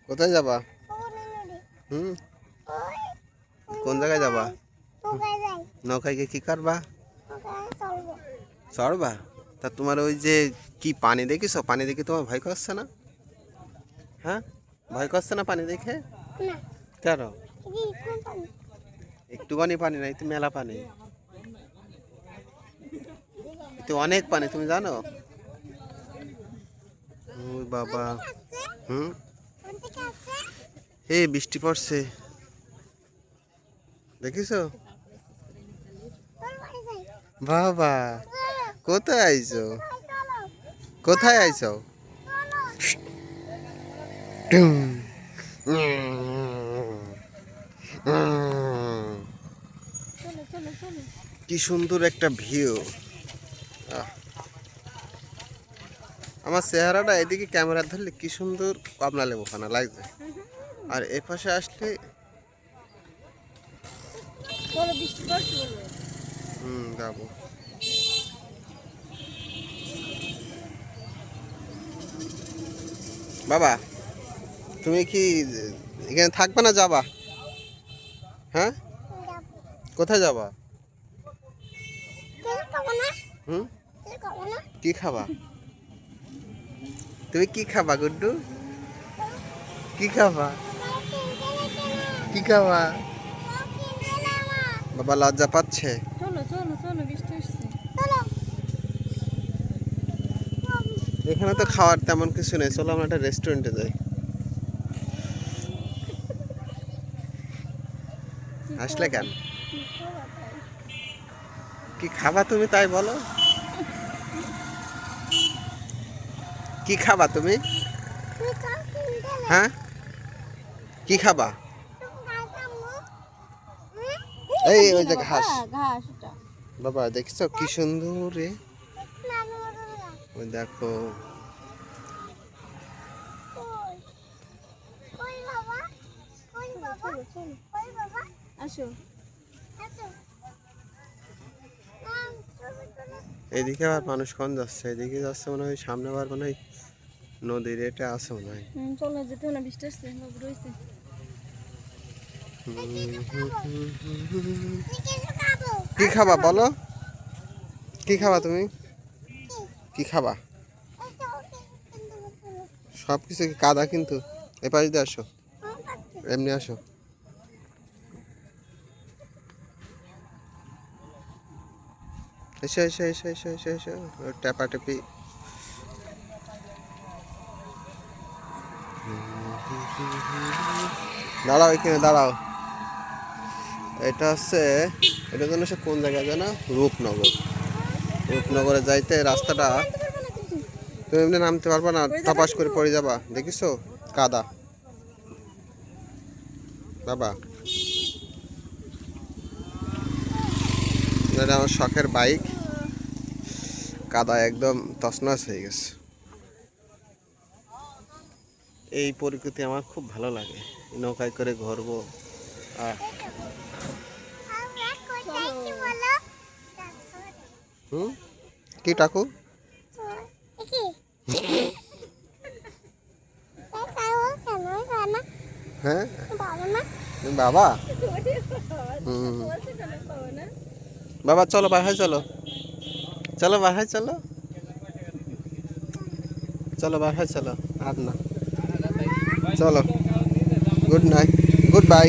কোথায় যাবা? কোন জায়গায় যাবা? নৌকায় গিয়ে কি করবা? চড়বা? তা তোমার ওই যে কি পানি দেখিস, পানি দেখে তোমার ভয় করছে না? হ্যাঁ, ভয় করছে না পানি দেখে? কেন? একটুখানি পানি নাই, তো মেলা পানি, তো অনেক পানি, তুমি জানো? ওই বাবা। এই বৃষ্টি পড়ছে, দেখিছো? বাবা, কোথায় আইছো? কোথায় আইছো? কি সুন্দর একটা ভিউ। আমার চেহারাটা এদিকে ক্যামেরা ধরলে কি সুন্দর কমলা লেবু খানা লাগছে, আর এ পাশে আসলে যাবো। বাবা, তুমি কি এখানে থাকবে না, যাবা? হ্যাঁ, কোথায় যাবা? কি খাবা? তুমি কি খাবা গুড্ডু? কি খাবা? কি খাবা? বাবা লজ্জা পাচ্ছে। এখানে তো খাওয়ার তেমন কিছু নেই, চলো আমরা একটা রেস্টুরেন্টে যাই। আসলে কেন? কি খাবা তুমি তাই বলো? কি খাবা তুমি? হ্যাঁ, কি খাবা? এই ওই যে ঘাস। বাবা দেখছো কি সুন্দর রে, ওই দেখো। এদিকে আবার মানুষ কোন যাচ্ছে? এদিকে যাচ্ছে মনে হয়, সামনে আবার মনে হয় নদীর এটা আছে মনে হয়। চলো যেতে না, বৃষ্টি আসছে, রয়েছে। কি খাবা বলো? কি খাবা তুমি? কি খাবা? সব কিছু কি কাদা? কিন্তু এ পাশ দিয়ে আসো, এমনি আসো। এসো এসো এসো এসো এসো এসো, টেপা টেপি। দাঁড়াও, এখানে দাঁড়াও। এটা হচ্ছে, এটা যেন সে কোন জায়গায় যেন, রূপনগর। রূপনগরে যাইতে রাস্তাটা, তুমি এমনি নামতে পারবা না, টপাস করে পড়ে যাবা। দেখিছো কাদা? বাবা, এটা আমার শখের বাইক, কাদা একদম তছনছ হয়ে গেছে। এই প্রকৃতি আমার খুব ভালো লাগে, নৌকায় করে ঘুরবো। কি টাকু? হ্যাঁ বাবা, বাবা চলো বাসায়, চলো চলো বাসায়, চলো চলো বাসায়, চলো আর না, চলো। Good night, good bye.